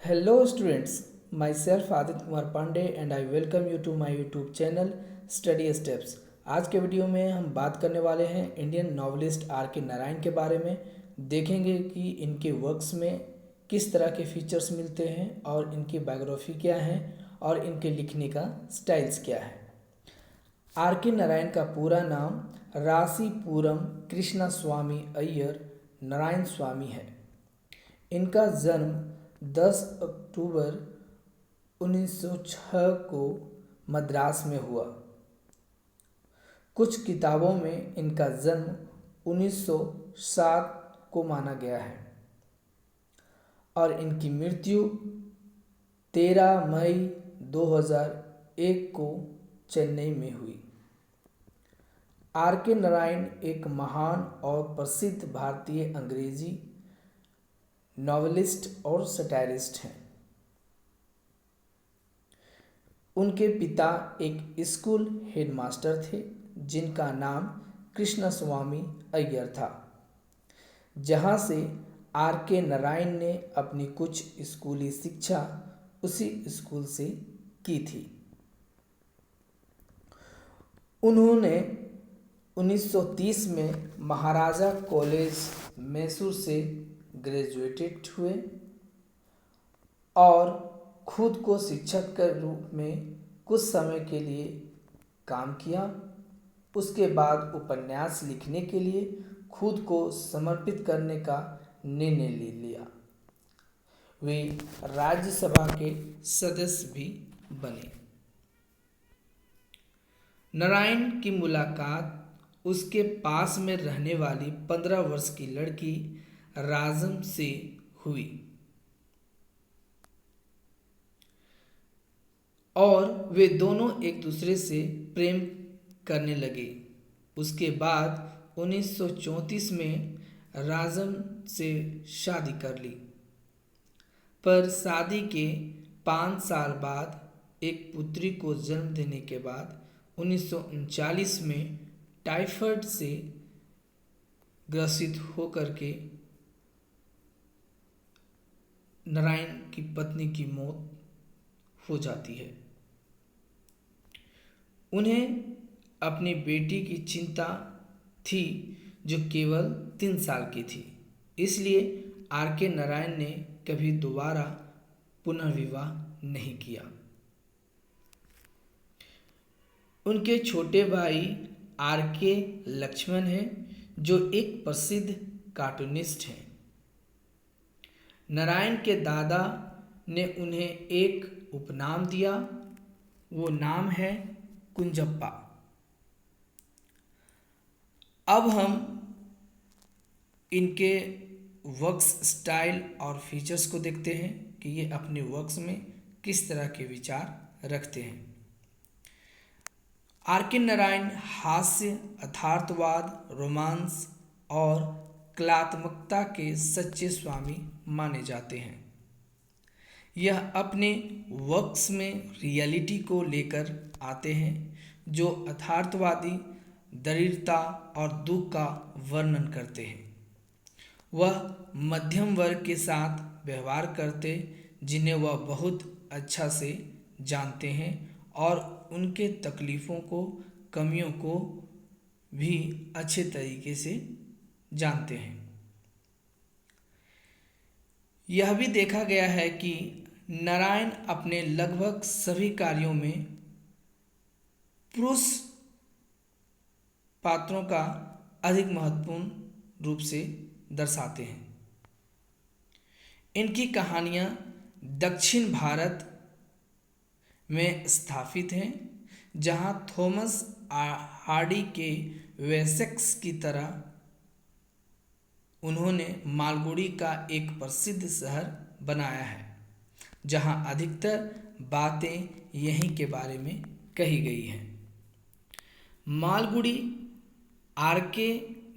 Hello students, myself Adit Kumar Pandey and I welcome you to my YouTube channel Study Steps। आज के video में हम बात करने वाले हैं इंडियन नॉवलिस्ट आर के नारायण के बारे में। देखेंगे कि इनके वर्क्स में किस तरह के फीचर्स मिलते हैं और इनकी बायोग्राफी क्या है और इनके लिखने का स्टाइल्स क्या है। आर के नारायण का पूरा नाम रासीपुरम कृष्णा स्वामी अय्यर नारायण स्वामी है। इनका जन्म 10 अक्टूबर 1906 को मद्रास में हुआ। कुछ किताबों में इनका जन्म 1907 को माना गया है और इनकी मृत्यु 13 मई 2001 को चेन्नई में हुई। आर के नारायण एक महान और प्रसिद्ध भारतीय अंग्रेजी नॉवेलिस्ट और सटायरिस्ट हैं। उनके पिता एक स्कूल हेडमास्टर थे जिनका नाम कृष्ण स्वामी अय्यर था, जहां से आर के नारायण ने अपनी कुछ स्कूली शिक्षा उसी स्कूल से की थी। उन्होंने 1930 में महाराजा कॉलेज मैसूर से ग्रेजुएटेड हुए और खुद को शिक्षक के रूप में कुछ समय के लिए काम किया। उसके बाद उपन्यास लिखने के लिए खुद को समर्पित करने का निर्णय ले लिया। वे राज्यसभा के सदस्य भी बने। नारायण की मुलाकात उसके पास में रहने वाली 15 वर्ष की लड़की राजम से हुई और वे दोनों एक दूसरे से प्रेम करने लगे। उसके बाद 1934 में राजम से शादी कर ली, पर शादी के 5 साल बाद एक पुत्री को जन्म देने के बाद 1939 में टाइफाइड से ग्रसित होकर के नारायण की पत्नी की मौत हो जाती है। उन्हें अपनी बेटी की चिंता थी जो केवल 3 साल की थी, इसलिए आर के नारायण ने कभी दोबारा पुनर्विवाह नहीं किया। उनके छोटे भाई आर के लक्ष्मण हैं जो एक प्रसिद्ध कार्टूनिस्ट हैं। नारायण के दादा ने उन्हें एक उपनाम दिया, वो नाम है कुंजप्पा। अब हम इनके वर्क्स स्टाइल और फीचर्स को देखते हैं कि ये अपने वर्क्स में किस तरह के विचार रखते हैं। आर के नारायण हास्य, यथार्थवाद, रोमांस और कलात्मकता के सच्चे स्वामी माने जाते हैं। यह अपने वर्क्स में रियलिटी को लेकर आते हैं जो यथार्थवादी दरिद्रता और दुख का वर्णन करते हैं। वह मध्यम वर्ग के साथ व्यवहार करते जिन्हें वह बहुत अच्छा से जानते हैं और उनके तकलीफ़ों को, कमियों को भी अच्छे तरीके से जानते हैं। यह भी देखा गया है कि नारायण अपने लगभग सभी कार्यों में पुरुष पात्रों का अधिक महत्वपूर्ण रूप से दर्शाते हैं। इनकी कहानियाँ दक्षिण भारत में स्थापित हैं, जहाँ थॉमस हार्डी के वेसेक्स की तरह उन्होंने मालगुडी का एक प्रसिद्ध शहर बनाया है, जहाँ अधिकतर बातें यहीं के बारे में कही गई हैं। मालगुडी आर के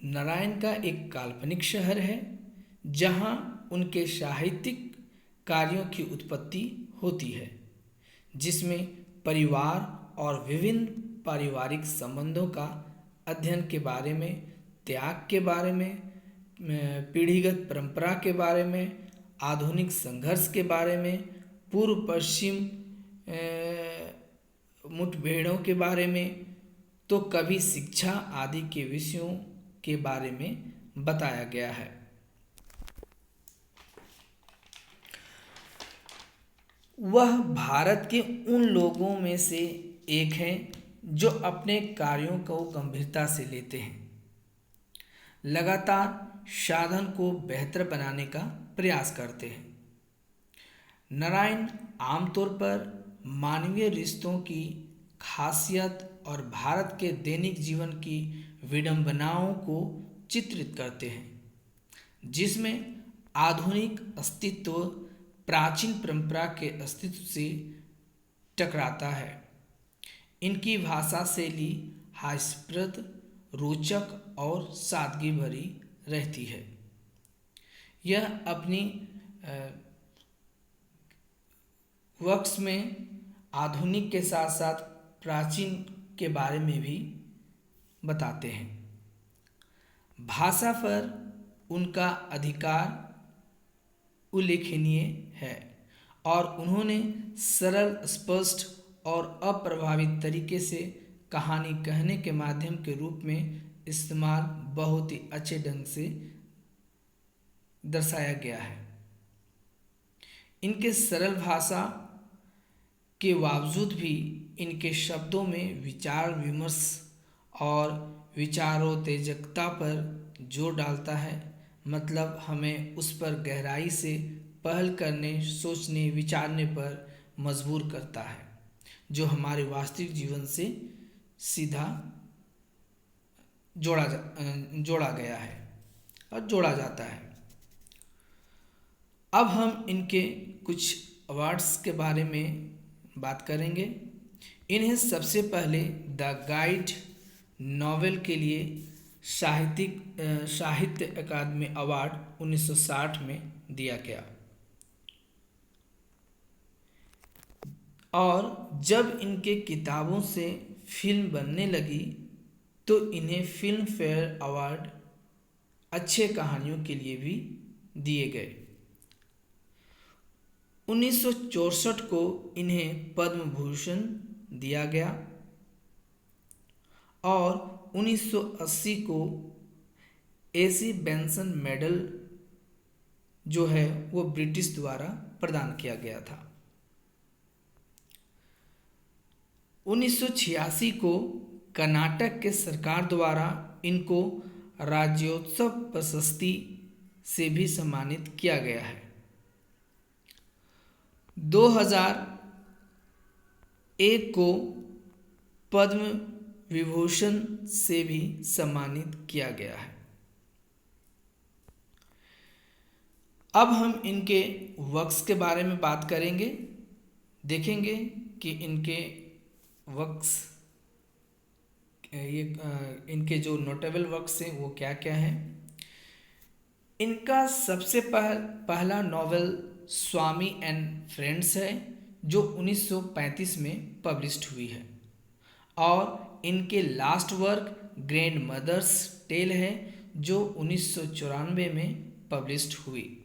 नारायण का एक काल्पनिक शहर है जहाँ उनके साहित्यिक कार्यों की उत्पत्ति होती है, जिसमें परिवार और विभिन्न पारिवारिक संबंधों का अध्ययन के बारे में, त्याग के बारे में, पीढ़ीगत परंपरा के बारे में, आधुनिक संघर्ष के बारे में, पूर्व पश्चिम मुठभेड़ों के बारे में, तो कभी शिक्षा आदि के विषयों के बारे में बताया गया है। वह भारत के उन लोगों में से एक हैं जो अपने कार्यों को गंभीरता से लेते हैं, लगातार साधन को बेहतर बनाने का प्रयास करते हैं। नारायण आमतौर पर मानवीय रिश्तों की खासियत और भारत के दैनिक जीवन की विडंबनाओं को चित्रित करते हैं, जिसमें आधुनिक अस्तित्व प्राचीन परंपरा के अस्तित्व से टकराता है। इनकी भाषा शैली हास्यप्रद, रोचक और सादगी भरी रहती है। यह अपनी वर्क्स में आधुनिक के साथ साथ प्राचीन के बारे में भी बताते हैं। भाषा पर उनका अधिकार उल्लेखनीय है और उन्होंने सरल, स्पष्ट और अप्रभावित तरीके से कहानी कहने के माध्यम के रूप में इस्तेमाल बहुत ही अच्छे ढंग से दर्शाया गया है। इनके सरल भाषा के बावजूद भी इनके शब्दों में विचार विमर्श और विचारोत्तेजकता पर जोर डालता है, मतलब हमें उस पर गहराई से पहल करने, सोचने, विचारने पर मजबूर करता है, जो हमारे वास्तविक जीवन से सीधा जोड़ा गया है और जोड़ा जाता है। अब हम इनके कुछ अवार्ड्स के बारे में बात करेंगे। इन्हें सबसे पहले द गाइड नॉवेल के लिए साहित्य अकादमी अवार्ड 1960 में दिया गया और जब इनके किताबों से फिल्म बनने लगी तो इन्हें फिल्म फेयर अवार्ड अच्छे कहानियों के लिए भी दिए गए। 1964 को इन्हें पद्म भूषण दिया गया और 1980 को एसी बेंसन मेडल जो है वो ब्रिटिश द्वारा प्रदान किया गया था। 1986 को कर्नाटक के सरकार द्वारा इनको राज्योत्सव प्रशस्ति से भी सम्मानित किया गया है। 2001 को पद्म विभूषण से भी सम्मानित किया गया है। अब हम इनके वर्क्स के बारे में बात करेंगे, देखेंगे कि इनके वर्क्स इनके जो नोटेबल वर्क्स हैं वो क्या क्या हैं। इनका सबसे पहला नॉवेल स्वामी एंड फ्रेंड्स है जो 1935 में पब्लिश्ड हुई है और इनके last work grandmother's tale है जो 1994 में पब्लिश्ड हुई।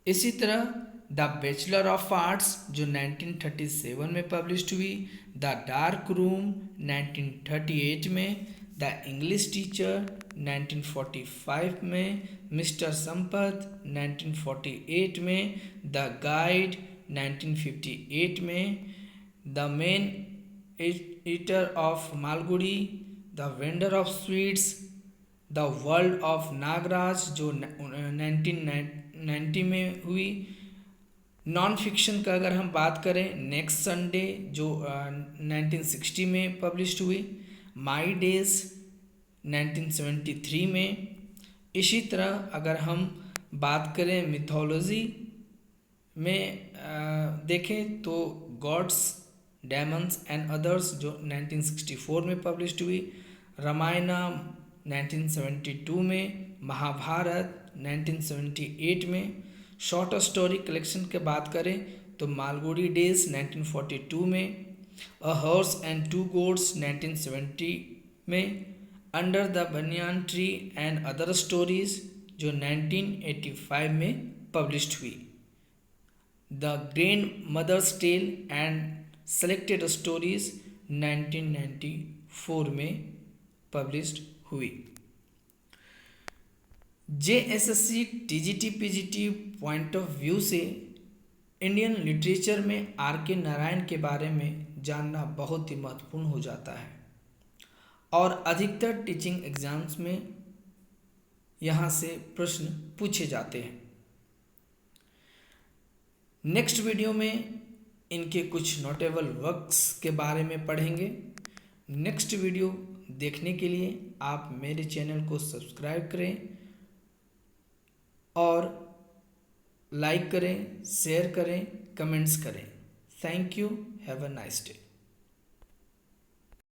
इसी तरह द बैचलर ऑफ आर्ट्स जो 1937 में पब्लिश्ड हुई, द डार्क रूम 1938 में, द इंग्लिश टीचर 1945 में, मिस्टर संपत 1948 में, द गाइड 1958 में, the man eater of Malgudi, the vendor of sweets, the world of Nagaraj जो 1990 में हुई। नॉन फिक्शन का अगर हम बात करें, नेक्स्ट संडे जो 1960 में पब्लिश्ड हुई, माई डेज 1973 में। इसी तरह अगर हम बात करें मिथोलॉजी में देखें तो गॉड्स, डेमन्स एंड अदर्स जो 1964 में पब्लिश्ड हुई, रामायणम 1972 में, महाभारत 1978 में। शॉर्ट स्टोरी कलेक्शन की बात करें तो मालगुडी डेज 1942 में, a horse and two goats 1970 में, under the banyan tree and other stories जो 1985 में पब्लिश्ड हुई। The grandmother's tale and selected stories 1994 में पब्लिश्ड हुई। JSSC TGT PGT point of view से इंडियन लिटरेचर में R.K. नारायण के बारे में जानना बहुत ही महत्वपूर्ण हो जाता है और अधिकतर टीचिंग एग्जाम्स में यहाँ से प्रश्न पूछे जाते हैं। नेक्स्ट वीडियो में इनके कुछ नोटेबल वर्क्स के बारे में पढ़ेंगे। नेक्स्ट वीडियो देखने के लिए आप मेरे चैनल को सब्सक्राइब करें और लाइक करें, शेयर करें, कमेंट्स करें। Thank you. Have a nice day.